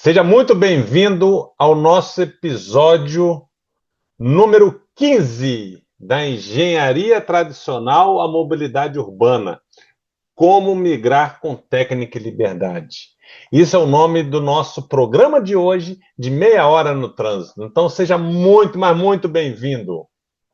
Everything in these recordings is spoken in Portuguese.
Seja muito bem-vindo ao nosso episódio número 15 da Engenharia Tradicional à Mobilidade Urbana. Como migrar com técnica e liberdade. Isso é o nome do nosso programa de hoje, de meia hora no trânsito. Então seja muito, mas muito bem-vindo.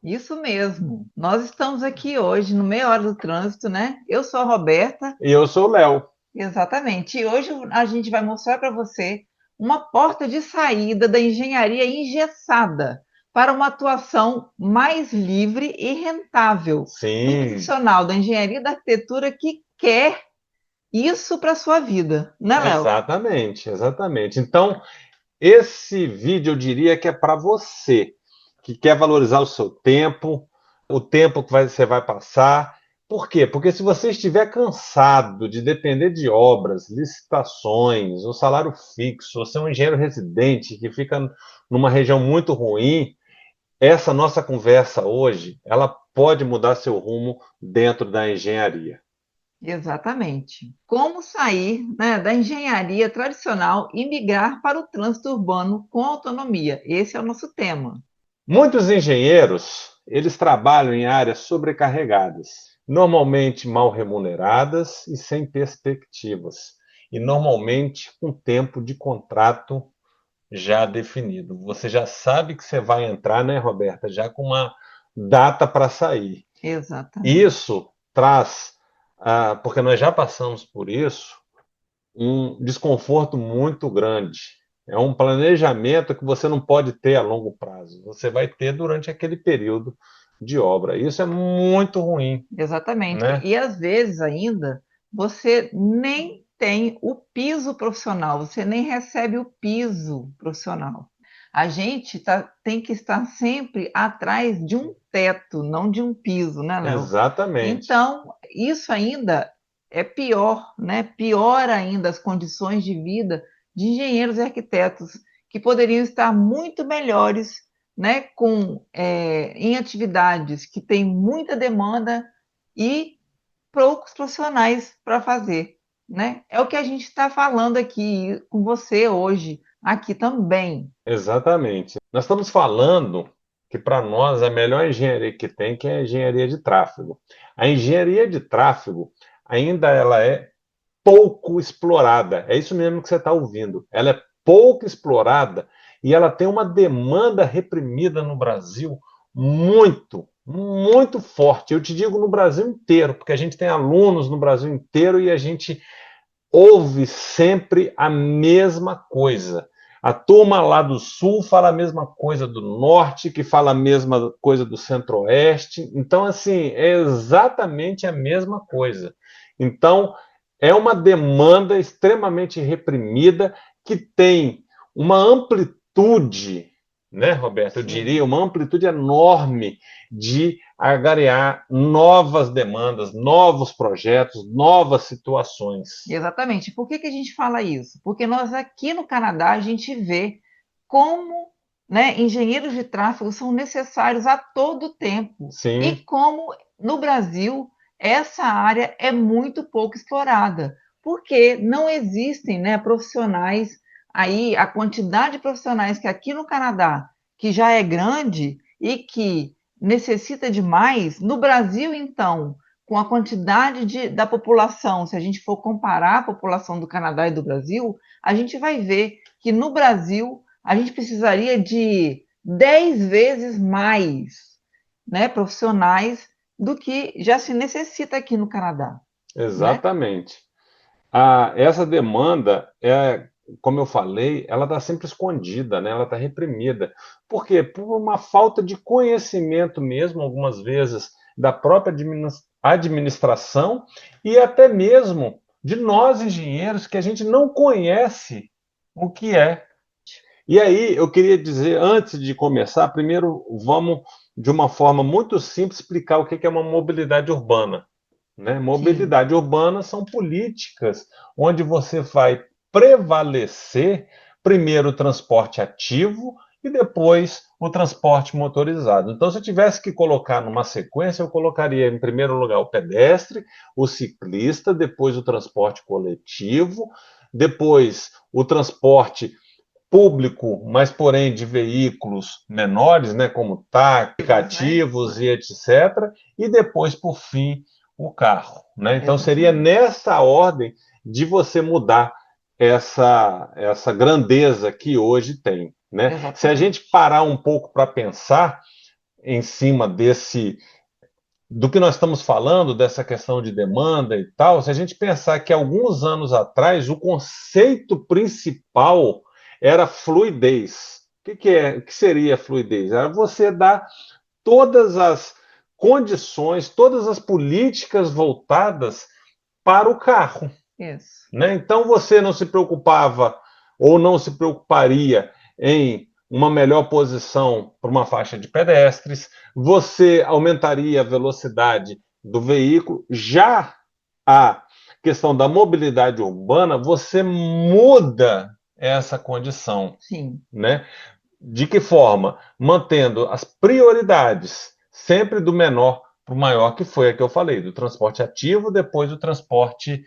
Isso mesmo. Nós estamos aqui hoje no Meia Hora do Trânsito, né? Eu sou a Roberta, E eu sou o Léo. exatamente. E hoje a gente vai mostrar para você uma porta de saída da engenharia engessada para uma atuação mais livre e rentável do Sim, profissional da engenharia e da arquitetura que quer isso para a sua vida, né, Léo? exatamente, exatamente. Então, esse vídeo eu diria que é para você que quer valorizar o tempo que você vai passar. Por quê? Porque se você estiver cansado de depender de obras, licitações, um salário fixo, você é um engenheiro residente que fica numa região muito ruim, essa nossa conversa hoje, ela pode mudar seu rumo dentro da engenharia. Exatamente. Como sair, né, da engenharia tradicional e migrar para o trânsito urbano com autonomia? Esse é o nosso tema. Muitos engenheiros, eles trabalham em áreas sobrecarregadas, normalmente mal remuneradas e sem perspectivas, e normalmente com tempo de contrato já definido. Você já sabe que você vai entrar, né, Roberta, já com uma data para sair. Exatamente. Isso traz, porque nós já passamos por isso, um desconforto muito grande. É um planejamento que você não pode ter a longo prazo. Você vai ter durante aquele período de obra. Isso é muito ruim, Exatamente. né? E às vezes ainda você nem tem o piso profissional, você nem recebe o piso profissional. A gente tem que estar sempre atrás de um teto, não de um piso, né, Léo? Exatamente. Então, isso ainda é pior, né? Pior ainda as condições de vida de engenheiros e arquitetos que poderiam estar muito melhores, né, em atividades que têm muita demanda e poucos profissionais para fazer, né? É o que a gente está falando aqui com você hoje, aqui também. Exatamente. Nós estamos falando que para nós a melhor engenharia que tem, que é a engenharia de tráfego. A engenharia de tráfego ainda ela é pouco explorada. É isso mesmo que você está ouvindo. Ela é pouco explorada e ela tem uma demanda reprimida no Brasil muito, muito forte. Eu te digo no Brasil inteiro, porque a gente tem alunos no Brasil inteiro e a gente ouve sempre a mesma coisa. A turma lá do sul fala a mesma coisa do norte, que fala a mesma coisa do centro-oeste. Então, assim, é exatamente a mesma coisa. Então, é uma demanda extremamente reprimida que tem uma amplitude, né, Roberto? Eu diria Sim. uma amplitude enorme de agariar novas demandas, novos projetos, novas situações. Exatamente. Por que que a gente fala isso? Porque nós aqui no Canadá a gente vê como, né, engenheiros de tráfego são necessários a todo tempo e Sim, como no Brasil essa área é muito pouco explorada, porque não existem, né, profissionais aí, a quantidade de profissionais que aqui no Canadá, que já é grande e que necessita de mais, no Brasil então com a quantidade da população, se a gente for comparar a população do Canadá e do Brasil, a gente vai ver que no Brasil a gente precisaria de 10 vezes mais, né, profissionais do que já se necessita aqui no Canadá, né? exatamente. Essa demanda é, como eu falei, ela está sempre escondida, né? Ela está reprimida. Por quê? Por uma falta de conhecimento mesmo, algumas vezes, da própria administração e até mesmo de nós engenheiros que a gente não conhece o que é. E aí, eu queria dizer, antes de começar, primeiro vamos, de uma forma muito simples, explicar o que é uma mobilidade urbana. Né? Sim, Mobilidade urbana são políticas onde você vai prevalecer primeiro o transporte ativo e depois o transporte motorizado. Então, se eu tivesse que colocar numa sequência, eu colocaria em primeiro lugar o pedestre, o ciclista, depois o transporte coletivo, depois o transporte público, mas porém de veículos menores, né, como táxi, Né? aplicativos e etc. E depois, por fim, o carro, né? Então seria Exatamente. nessa ordem de você mudar essa grandeza que hoje tem, né? Se a gente Exatamente. parar um pouco para pensar em cima desse do que nós estamos falando, dessa questão de demanda e tal, se a gente pensar que alguns anos atrás o conceito principal era fluidez. O que seria fluidez? Era você dar todas as condições, todas as políticas voltadas para o carro. Isso. Né? Então você não se preocupava ou não se preocuparia em uma melhor posição para uma faixa de pedestres, você aumentaria a velocidade do veículo. Já a questão da mobilidade urbana, você muda essa condição. Sim. Né? De que forma? Mantendo as prioridades sempre do menor para o maior, que foi a que eu falei, do transporte ativo, depois do transporte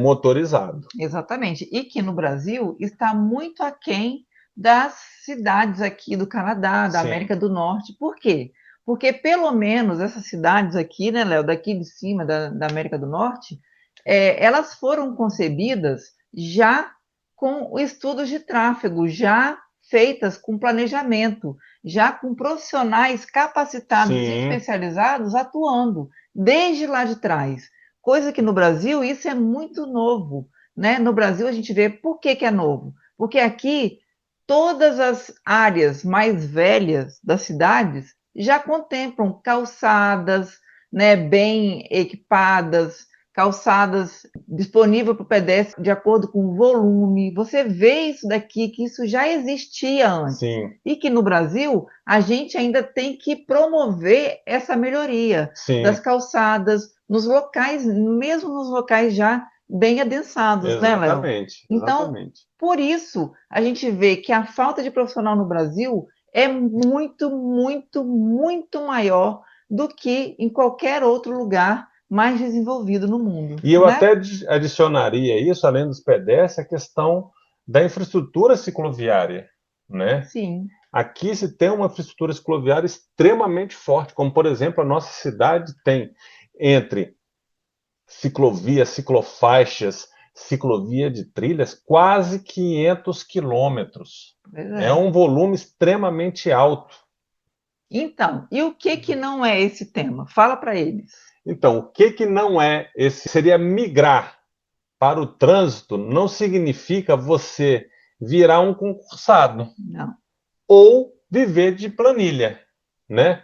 motorizado. Exatamente. E que no Brasil está muito aquém das cidades aqui do Canadá, da Sim, América do Norte. Por quê? Porque pelo menos essas cidades aqui, né, Léo, daqui de cima da América do Norte, elas foram concebidas já com estudos de tráfego, já feitas com planejamento, já com profissionais capacitados e sim, especializados atuando desde lá de trás. Coisa que no Brasil isso é muito novo, né? No Brasil a gente vê por que é novo? Porque aqui todas as áreas mais velhas das cidades já contemplam calçadas, né, bem equipadas, calçadas disponíveis para o pedestre de acordo com o volume. Você vê isso daqui, que isso já existia antes. sim, E que no Brasil a gente ainda tem que promover essa melhoria das sim, calçadas, nos locais, mesmo nos locais já bem adensados, né, Léo? exatamente, Então, exatamente. por isso, a gente vê que a falta de profissional no Brasil é muito, muito, muito maior do que em qualquer outro lugar mais desenvolvido no mundo, E eu né? até adicionaria isso, além dos pedestres, a questão da infraestrutura cicloviária, né? Sim, Aqui se tem uma infraestrutura cicloviária extremamente forte, como por exemplo a nossa cidade tem entre ciclovia, ciclofaixas, ciclovia de trilhas, quase 500 quilômetros. pois É é. um volume extremamente alto. Então, e o que que não é esse tema? Fala para eles. Então, o que não é esse? Seria migrar para o trânsito, não significa você virar um concursado Não, ou viver de planilha, né?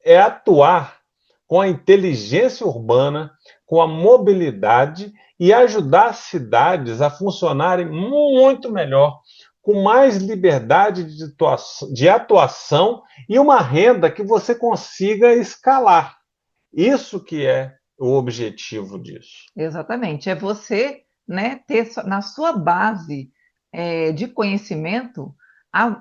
É atuar com a inteligência urbana, com a mobilidade e ajudar as cidades a funcionarem muito melhor, com mais liberdade de atuação e uma renda que você consiga escalar. Isso que é o objetivo disso. exatamente. É você, né, ter na sua base de conhecimento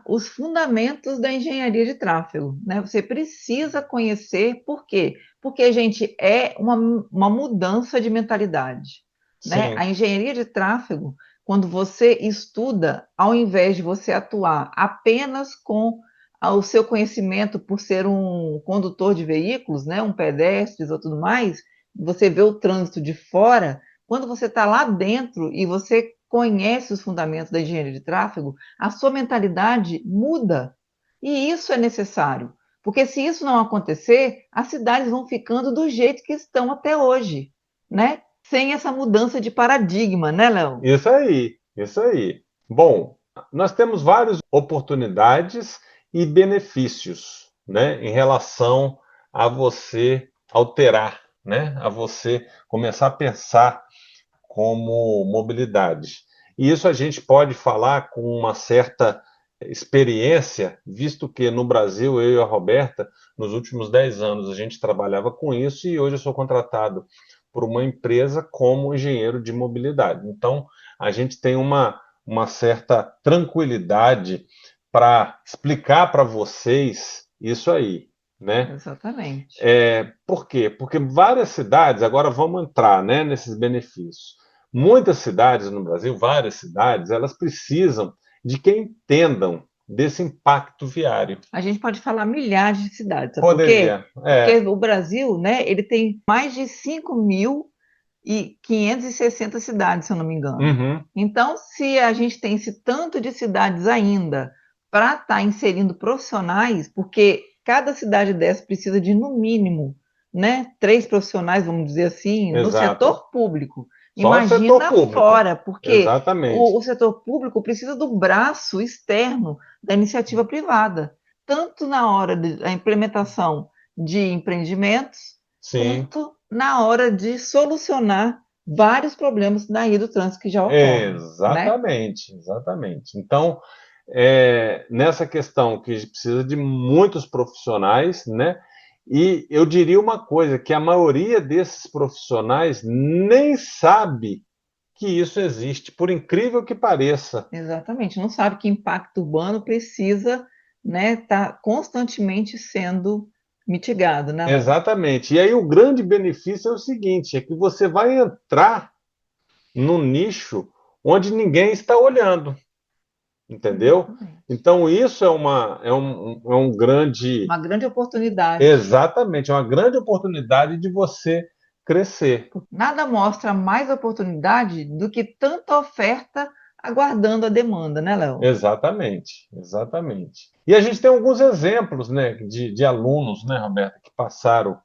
os fundamentos da engenharia de tráfego, né? Você precisa conhecer por quê? Porque, gente, é uma mudança de mentalidade, né? A Sim, engenharia de tráfego, quando você estuda, ao invés de você atuar apenas com o seu conhecimento por ser um condutor de veículos, né, um pedestre ou tudo mais, você vê o trânsito de fora, quando você está lá dentro e você conhece os fundamentos da engenharia de tráfego, a sua mentalidade muda. E isso é necessário. Porque se isso não acontecer, as cidades vão ficando do jeito que estão até hoje, né? Sem essa mudança de paradigma, né, Léo? isso aí, isso aí. Bom, nós temos várias oportunidades e benefícios, né, em relação a você alterar, né, a você começar a pensar como mobilidade. E isso a gente pode falar com uma certa experiência, visto que no Brasil, eu e a Roberta, nos últimos 10 anos, a gente trabalhava com isso e hoje eu sou contratado por uma empresa como engenheiro de mobilidade. Então, a gente tem uma certa tranquilidade para explicar para vocês isso aí, né? Exatamente. Por quê? Porque várias cidades, agora vamos entrar, né, nesses benefícios. Muitas cidades no Brasil, várias cidades, elas precisam de que entendam desse impacto viário. A gente pode falar milhares de cidades, sabe por quê? Poderia, Porque o Brasil, né, ele tem mais de 5.560 cidades, se eu não me engano. Uhum, Então, se a gente tem esse tanto de cidades ainda para estar inserindo profissionais, porque cada cidade dessa precisa de, no mínimo, né, 3 profissionais, vamos dizer assim, no exato. setor público. Só o setor Imagina público. fora, porque Exatamente. o setor público precisa do braço externo da iniciativa privada, tanto na hora da implementação de empreendimentos, Sim, quanto na hora de solucionar vários problemas daí do trânsito que já ocorrem, né? exatamente, exatamente. Então, nessa questão que a gente precisa de muitos profissionais, né? E eu diria uma coisa, que a maioria desses profissionais nem sabe que isso existe, por incrível que pareça. Exatamente. Não sabe que impacto urbano precisa, né, tá constantemente sendo mitigado, né, Léo? Exatamente. E aí o grande benefício é o seguinte, é que você vai entrar num nicho onde ninguém está olhando, entendeu? Exatamente. Então isso é um grande, Uma grande oportunidade. exatamente, é uma grande oportunidade de você crescer. Nada mostra mais oportunidade do que tanta oferta aguardando a demanda, né, Léo? Exatamente, exatamente. E a gente tem alguns exemplos, né, de alunos, né, Roberta, que passaram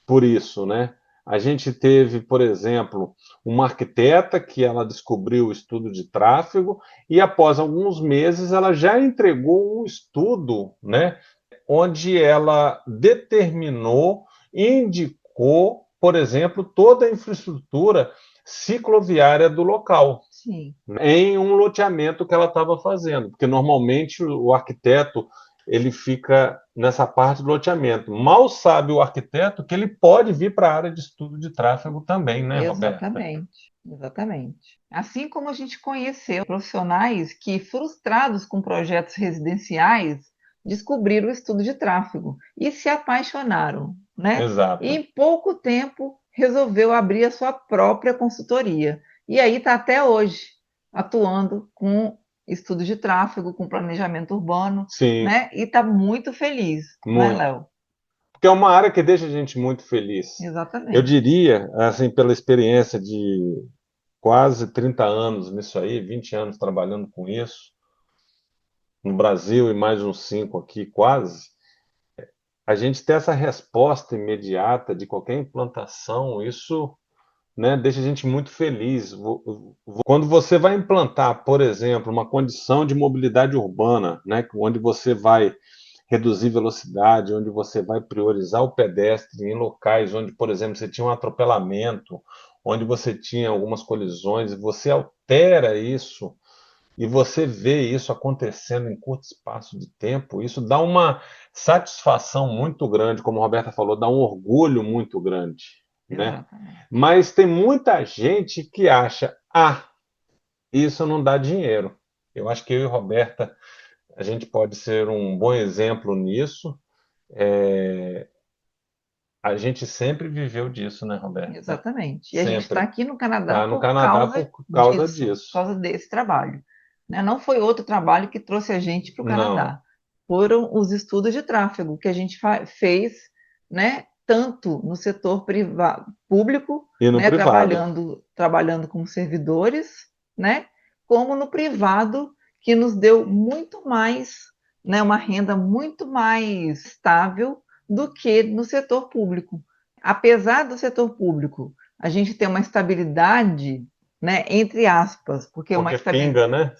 por isso, né? A gente teve, por exemplo, uma arquiteta que ela descobriu o estudo de tráfego e após alguns meses ela já entregou um estudo, né, onde ela determinou, indicou, por exemplo, toda a infraestrutura cicloviária do local Sim, em um loteamento que ela estava fazendo, porque normalmente o arquiteto ele fica nessa parte do loteamento. Mal sabe o arquiteto que ele pode vir para a área de estudo de tráfego também, né, Roberta? exatamente. Exatamente. Assim como a gente conheceu profissionais que, frustrados com projetos residenciais, descobriram o estudo de tráfego e se apaixonaram, né? E Exato. em pouco tempo resolveu abrir a sua própria consultoria. E aí está até hoje atuando com estudo de tráfego, com planejamento urbano, Sim, né? E está muito feliz, né, muito. Léo? Porque é uma área que deixa a gente muito feliz. Eu Exatamente. diria, assim, pela experiência de quase 30 anos nisso aí, 20 anos trabalhando com isso, no Brasil e mais uns 5 aqui, quase, a gente ter essa resposta imediata de qualquer implantação, isso, né, deixa a gente muito feliz. Quando você vai implantar, por exemplo, uma condição de mobilidade urbana, né, onde você vai reduzir velocidade, onde você vai priorizar o pedestre em locais onde, por exemplo, você tinha um atropelamento, onde você tinha algumas colisões, e você altera isso e você vê isso acontecendo em curto espaço de tempo, isso dá uma satisfação muito grande, como a Roberta falou, dá um orgulho muito grande, né? Exatamente. Mas tem muita gente que acha, isso não dá dinheiro. Eu acho que eu e a Roberta, a gente pode ser um bom exemplo nisso. A gente sempre viveu disso, né, Roberta? Exatamente. E a gente está Sempre. aqui no Canadá Tá no por Canadá causa por causa disso, por disso. causa desse trabalho, né? Não foi outro trabalho que trouxe a gente para o Não. Canadá. Foram os estudos de tráfego que a gente fez, né? Tanto no setor privado, público, E no né? privado. Trabalhando como servidores, né? Como no privado, que nos deu muito mais, né? Uma renda muito mais estável do que no setor público. Apesar do setor público a gente ter uma estabilidade, né, entre aspas, porque uma Porque estabilidade, pinga, né?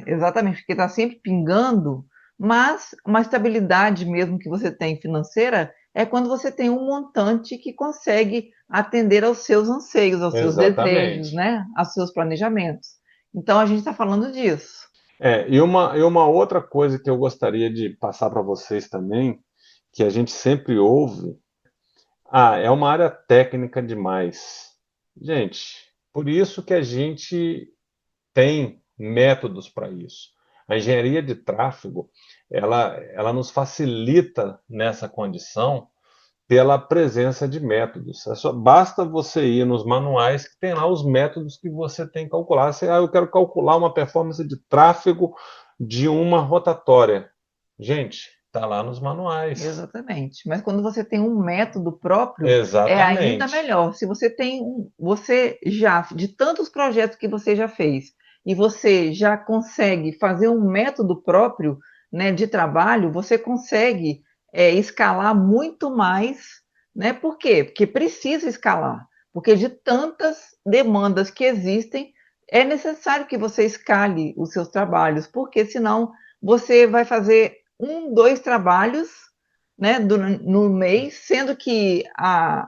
exatamente, porque está sempre pingando, mas uma estabilidade mesmo que você tem financeira é quando você tem um montante que consegue atender aos seus anseios, aos seus desejos, Exatamente. né, aos seus planejamentos. Então a gente está falando disso. E uma outra coisa que eu gostaria de passar para vocês também, que a gente sempre ouve, é uma área técnica demais. Gente, por isso que a gente tem métodos para isso. A engenharia de tráfego, ela nos facilita nessa condição pela presença de métodos. Basta você ir nos manuais que tem lá os métodos que você tem que calcular. Eu quero calcular uma performance de tráfego de uma rotatória. Gente, está lá nos manuais. Exatamente. Mas quando você tem um método próprio, é ainda Exatamente. melhor. Se você tem você já, de tantos projetos que você já fez, e você já consegue fazer um método próprio, né, de trabalho, você consegue escalar muito mais, né? Por quê? Porque precisa escalar. Porque de tantas demandas que existem, é necessário que você escale os seus trabalhos, porque senão você vai fazer um, dois trabalhos, né, no mês, sendo que a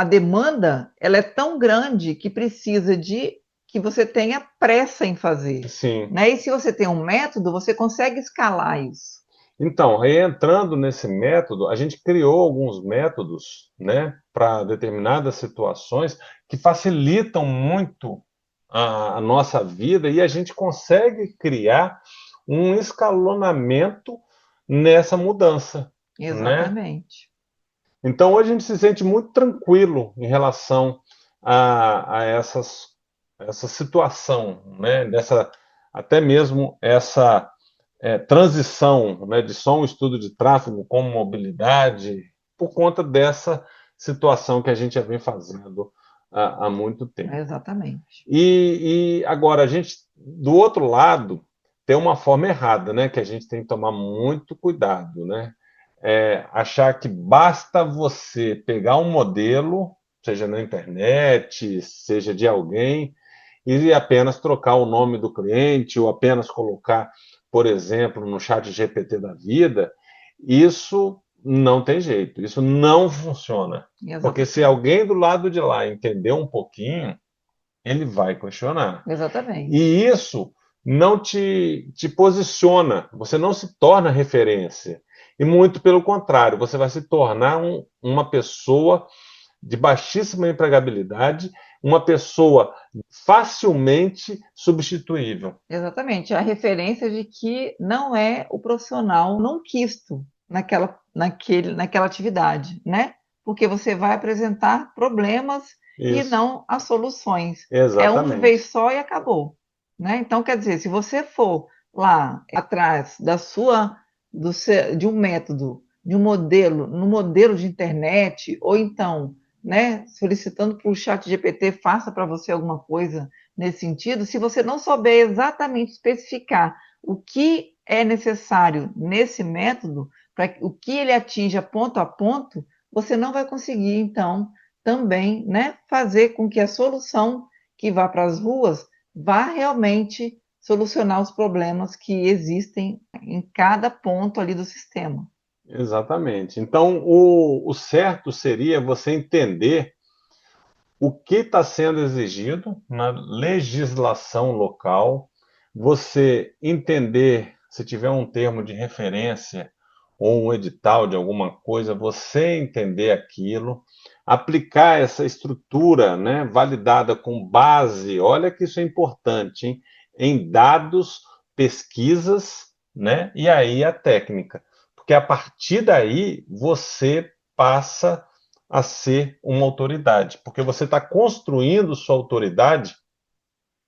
demanda ela é tão grande que precisa de que você tenha pressa em fazer. Sim. Né? E se você tem um método, você consegue escalar isso. Então, aí entrando nesse método, a gente criou alguns métodos, né, para determinadas situações que facilitam muito a nossa vida e a gente consegue criar um escalonamento nessa mudança, né? Exatamente. Então, hoje a gente se sente muito tranquilo em relação a essa situação, né? Dessa, até mesmo essa transição, né, de só um estudo de tráfego com mobilidade, por conta dessa situação que a gente já vem fazendo há muito tempo. Exatamente. E agora, a gente, do outro lado, tem uma forma errada, né, que a gente tem que tomar muito cuidado, né? Achar que basta você pegar um modelo, seja na internet, seja de alguém, e apenas trocar o nome do cliente ou apenas colocar, por exemplo, no chat GPT da vida, isso não tem jeito, isso não funciona. Porque se Exatamente. alguém do lado de lá entender um pouquinho, ele vai questionar. Exatamente. E isso não te posiciona, você não se torna referência. E muito pelo contrário, você vai se tornar uma pessoa de baixíssima empregabilidade, uma pessoa facilmente substituível. Exatamente. A referência de que não é o profissional não quisto naquela atividade, né? Porque você vai apresentar problemas e Isso, não as soluções. É uma exatamente. vez só e acabou, né? Então, quer dizer, se você for lá atrás de um método, de um modelo, no modelo de internet, ou então, né, solicitando para o chat GPT faça para você alguma coisa nesse sentido, se você não souber exatamente especificar o que é necessário nesse método, para o que ele atinja ponto a ponto, você não vai conseguir, então, também, né, fazer com que a solução que vá para as ruas vá realmente solucionar os problemas que existem em cada ponto ali do sistema. Exatamente. Então, o certo seria você entender o que está sendo exigido na legislação local, você entender se tiver um termo de referência ou um edital de alguma coisa, você entender aquilo, aplicar essa estrutura, né, validada com base, olha que isso é importante, hein, em dados, pesquisas, né, e aí a técnica. Porque a partir daí você passa a ser uma autoridade, porque você está construindo sua autoridade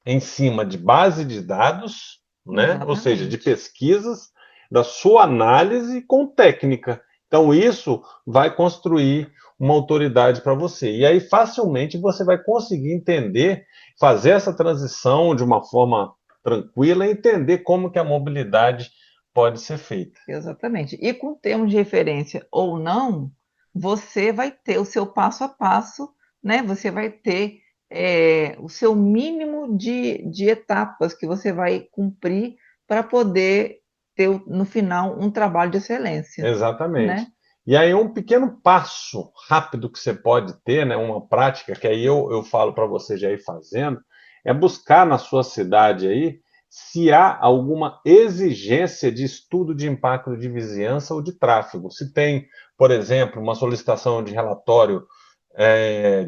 em cima de base de dados, né? Ou seja, de Exatamente. pesquisas, da sua análise com técnica. Então, isso vai construir uma autoridade para você. E aí, facilmente, você vai conseguir entender, fazer essa transição de uma forma tranquila e entender como que a mobilidade pode ser feita. Exatamente. E com termos de referência ou não, você vai ter o seu passo a passo, né? Você vai ter o seu mínimo de etapas que você vai cumprir para poder ter, no final, um trabalho de excelência, Exatamente. né? E aí um pequeno passo rápido que você pode ter, né, uma prática que aí eu falo para você já ir fazendo, é buscar na sua cidade aí se há alguma exigência de estudo de impacto de vizinhança ou de tráfego. Se tem, por exemplo, uma solicitação de relatório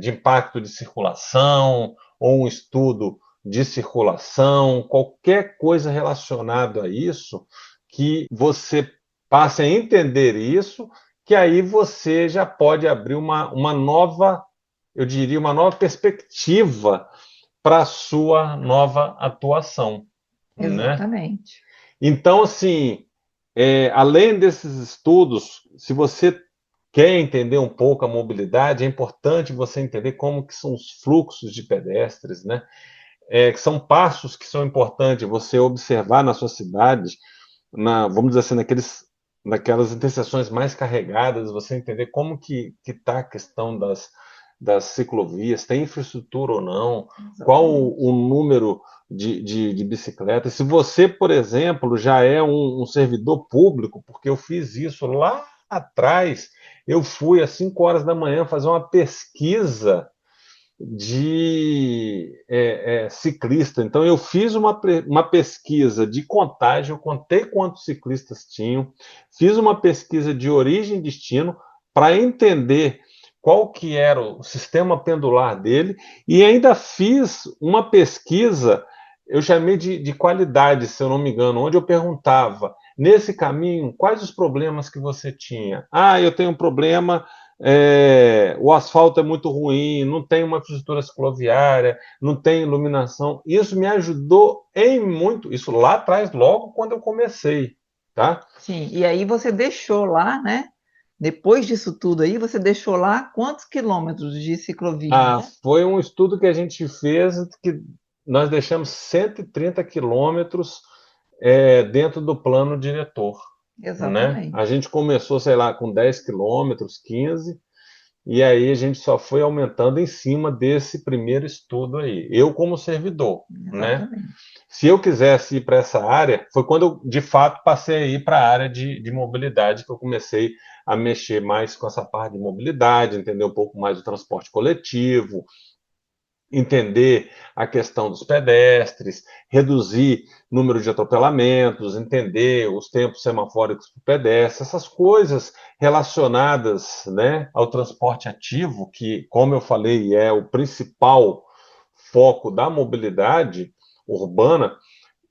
de impacto de circulação ou um estudo de circulação, qualquer coisa relacionada a isso, que você passe a entender isso, que aí você já pode abrir uma nova, eu diria, uma nova perspectiva para a sua nova atuação. né? Exatamente. Então, assim, além desses estudos, se você quer entender um pouco a mobilidade, é importante você entender como que são os fluxos de pedestres, né? Que são passos que são importantes você observar na sua cidade, vamos dizer assim, naquelas interseções mais carregadas, você entender como que está a questão das ciclovias, tem infraestrutura ou não, qual o Exatamente. número de bicicletas. Se você, por exemplo, já é um servidor público, porque eu fiz isso lá atrás, eu fui às 5 horas da manhã fazer uma pesquisa de ciclista. Então, eu fiz uma pesquisa de contagem, eu contei quantos ciclistas tinham, fiz uma pesquisa de origem e destino para entender qual que era o sistema pendular dele e ainda fiz uma pesquisa, eu chamei de qualidade, se eu não me engano, onde eu perguntava, nesse caminho, quais os problemas que você tinha? Ah, eu tenho um problema, o asfalto é muito ruim, não tem uma infraestrutura cicloviária, não tem iluminação. Isso me ajudou em muito, isso lá atrás, logo quando eu comecei, tá? Sim, e aí você deixou lá, né? Depois disso tudo aí, você deixou lá quantos quilômetros de ciclovia, Ah, né? foi um estudo que a gente fez que nós deixamos 130 quilômetros dentro do plano diretor, né? A Exatamente. gente começou, sei lá, com 10 quilômetros, 15, e aí a gente só foi aumentando em cima desse primeiro estudo aí. Eu como servidor, né? Exatamente. Se eu quisesse ir para essa área, foi quando eu de fato passei a ir para a área de mobilidade que eu comecei a mexer mais com essa parte de mobilidade, entender um pouco mais do transporte coletivo, entender a questão dos pedestres, reduzir o número de atropelamentos, entender os tempos semafóricos para o pedestre, essas coisas relacionadas, né, ao transporte ativo, que, como eu falei, é o principal foco da mobilidade urbana,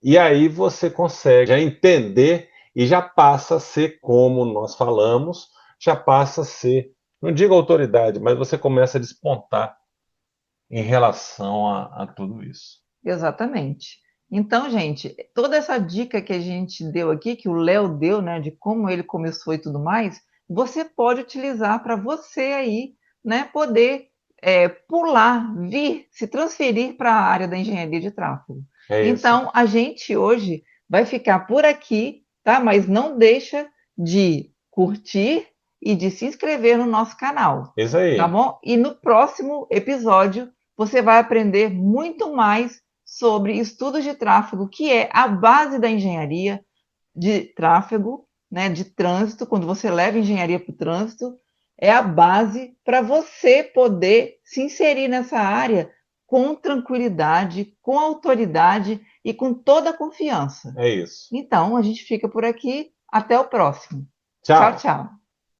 e aí você consegue já entender e já passa a ser, como nós falamos, já passa a ser, não digo autoridade, mas você começa a despontar em relação a tudo isso. Exatamente. Então, gente, toda essa dica que a gente deu aqui, que o Léo deu, né, de como ele começou e tudo mais, você pode utilizar para você aí, né, poder pular, vir, se transferir para a área da engenharia de tráfego. É isso. Então, a gente hoje vai ficar por aqui, tá? Mas não deixa de curtir e de se inscrever no nosso canal, Isso tá aí. bom? E no próximo episódio você vai aprender muito mais sobre estudos de tráfego, que é a base da engenharia de tráfego, né, de trânsito, quando você leva engenharia para o trânsito, é a base para você poder se inserir nessa área com tranquilidade, com autoridade e com toda a confiança. É isso. Então, a gente fica por aqui. Até o próximo. Tchau, Tchau. tchau.